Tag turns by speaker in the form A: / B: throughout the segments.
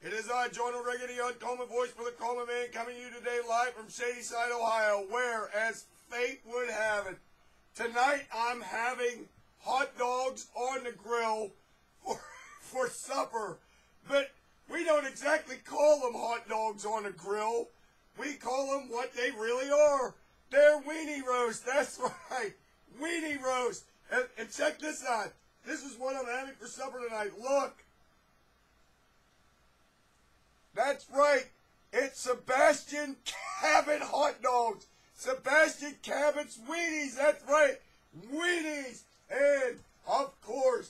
A: It is I, John O'Regan, the uncommon voice for the common man, coming to you today live from Shadyside, Ohio, where, as fate would have it, tonight I'm having hot dogs on the grill for supper. But we don't exactly call them hot dogs on the grill. We call them what they really are. They're weenie roast. That's right. Weenie roast. And check this out. This is what I'm having for supper tonight. Look. That's right. It's Sebastian Cabot hot dogs. Sebastian Cabot's weenies. That's right. Weenies. And, of course,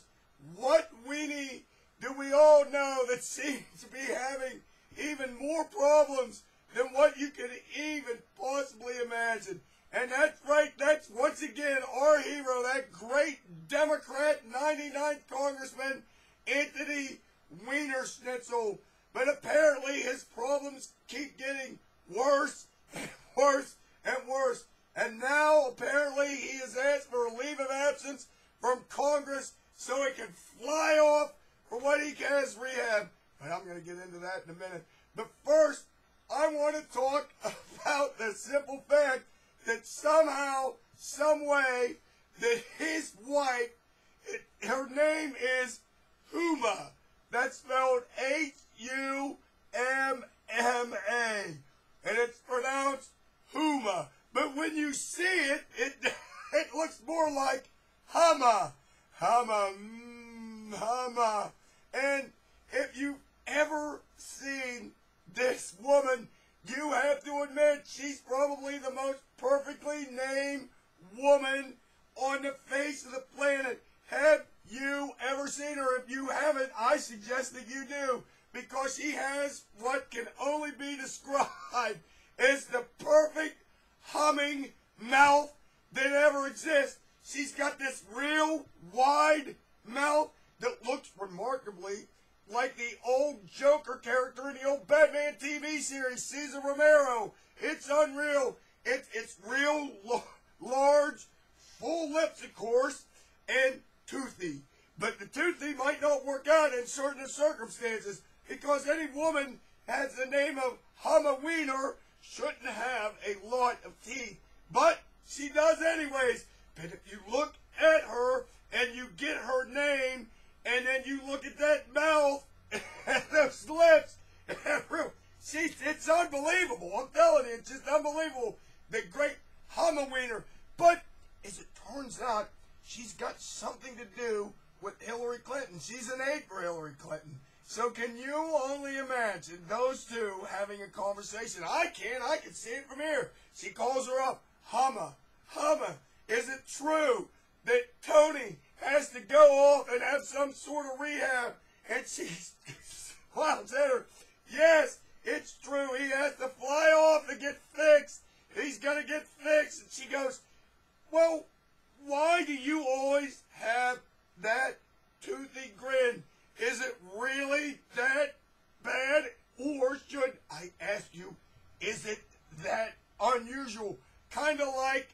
A: what weenie do we all know that seems to be having even more problems than what you could even possibly imagine? And that's right, that's once again our hero, that great Democrat 99th Congressman, Anthony Weinerschnitzel. But apparently his problems keep getting worse and worse and worse. And now apparently he has asked for a leave of absence from Congress so he can fly off for what he has rehab. But I'm going to get into that in a minute. But first, I want to talk about the simple fact that somehow, some way, that his wife, her name is Humm-A. That's spelled Humma. And it's pronounced Humm-A. But when you see it, it looks more like Humm-A. Humm-A. Humm-A. And if you've ever seen this woman, you have to admit she's probably the most perfectly named woman on the face of the planet. Have you ever seen her? If you haven't, I suggest that you do, because she has what can only be described as the perfect humming mouth that ever exists. She's got this real wide mouth that looks remarkably like the old Joker character in the old Batman TV series, Cesar Romero. It's unreal. It's real large, full lips, of course, and toothy. But the toothy might not work out in certain circumstances, because any woman has the name of Humm-A-Weiner shouldn't have a lot of teeth. But she does anyways. But if you look at her and you get her name, and then you look at that mouth and those lips, it's unbelievable. I'm telling you, it's just unbelievable. The great Humm-A-Weiner. But as it turns out, she's got something to do with Hillary Clinton. She's an aide for Hillary Clinton. So can you only imagine those two having a conversation? I can see it from here. She calls her up. Humm-A, Humm-A, is it true that Tony has to go off and have some sort of rehab? And she smiles at her. Yes, it's true. He has to fly off to get fixed. He's going to get fixed. And she goes, well, why do you always have that toothy grin? Is it really that bad? Or should I ask you, is it that unusual? Kind of like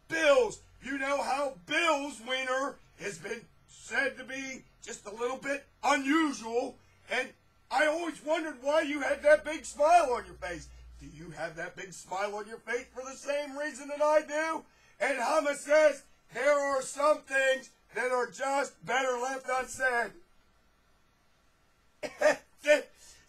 A: Bill's. You know how Bill's wiener has been said to be just a little bit unusual. And I always wondered why you had that big smile on your face. Do you have that big smile on your face for the same reason that I do? And Humm-A says, there are some things that are just better left unsaid.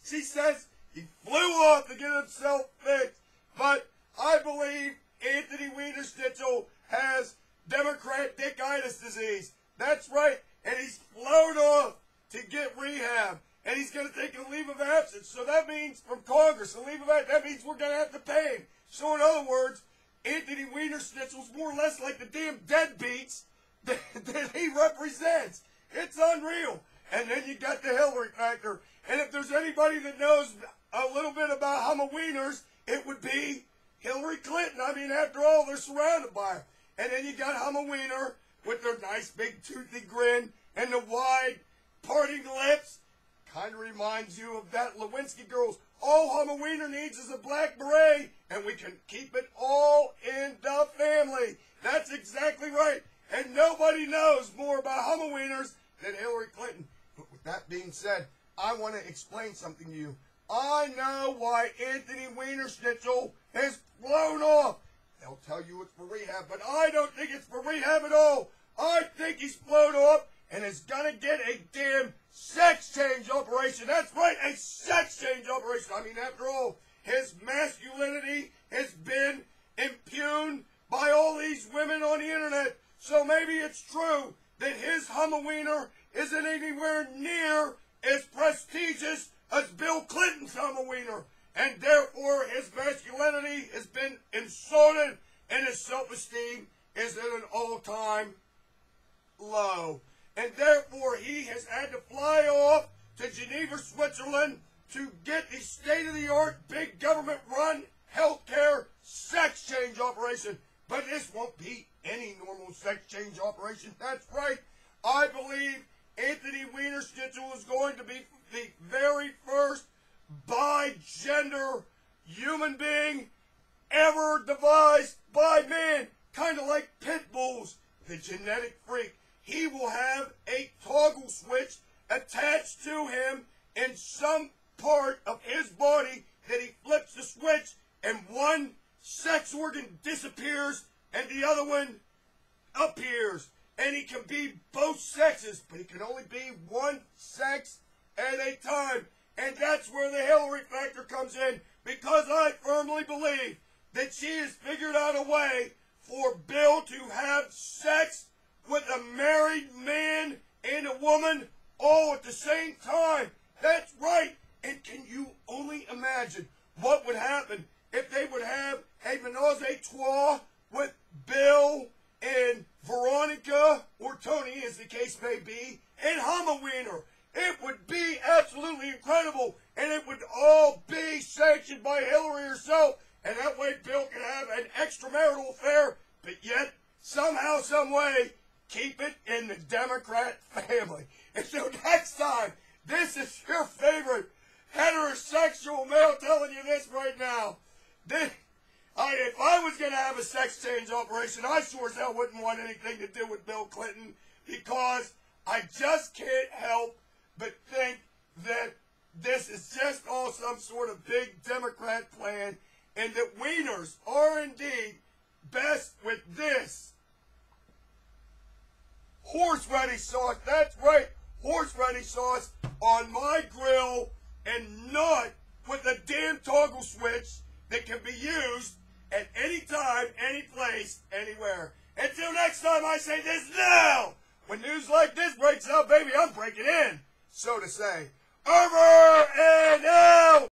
A: She says he flew off to get himself fixed. But I believe Anthony Weinerschnitzel has Democrat Dickitis disease. That's right. And he's flown off to get rehab. And he's going to take a leave of absence. So that means from Congress, a leave of absence, that means we're going to have to pay him. So in other words, Anthony Weinerschnitzel's more or less like the damn deadbeats that he represents. It's unreal. And then you got the Hillary factor. And if there's anybody that knows a little bit about Humm-A-Wieners, it would be Hillary Clinton. I mean, after all, they're surrounded by her. And then you got Humm-A-Weiner with their nice big toothy grin and the wide parting lips. Kind of reminds you of that Lewinsky girls. All Humm-A-Weiner needs is a black beret, and we can keep it all in the family. That's exactly right. And nobody knows more about Humm-A-Wieners than Hillary Clinton. But with that being said, I want to explain something to you. I know why Anthony Weiner'S has blown off. They'll tell you it's for rehab, but I don't think it's for rehab at all. I think he's blown off and is going to get a damn sex change operation. That's right, a sex change operation. I mean, after all, his masculinity has been impugned by all these women on the internet. So maybe it's true that his Humm-A-Weiner isn't anywhere near as prestigious as Bill Clinton's Humm-A-Weiner. And therefore, his masculinity has been insulted and his self-esteem is at an all-time low. And therefore, he has had to fly off to Geneva, Switzerland to get the state-of-the-art, big government-run healthcare sex change operation. But this won't be any normal sex change operation. That's right. I believe Anthony Weiner'S is going to be the very first bi-gender human being ever devised by man. Kind of like pit bulls, the genetic freak. He will have a toggle switch attached to him in some part of his body that he flips the switch and one sex organ disappears and the other one appears. And he can be both sexes, but he can only be one sex at a time. And that's where the Hillary factor comes in, because I firmly believe that she has figured out a way for Bill to have sex with a married man and a woman all at the same time. That's right. And can you only imagine what would happen if they would have a menage a trois with Bill and Veronica, or Tony as the case may be, and Humm-A-Weiner? It would be absolutely incredible, and it would all be sanctioned by Hillary herself, and that way Bill can have an extramarital affair, but yet, somehow, some way, keep it in the Democrat family. And so next time, this is your favorite heterosexual male telling you this right now. If I was going to have a sex change operation, I sure as hell wouldn't want anything to do with Bill Clinton, because I just can't help but think that this is just all some sort of big Democrat plan, and that Wieners are indeed best with this horseradish sauce. That's right, horseradish sauce on my grill, and not with a damn toggle switch that can be used at any time, any place, anywhere. Until next time, I say this now. When news like this breaks out, baby, I'm breaking in, so to say. Over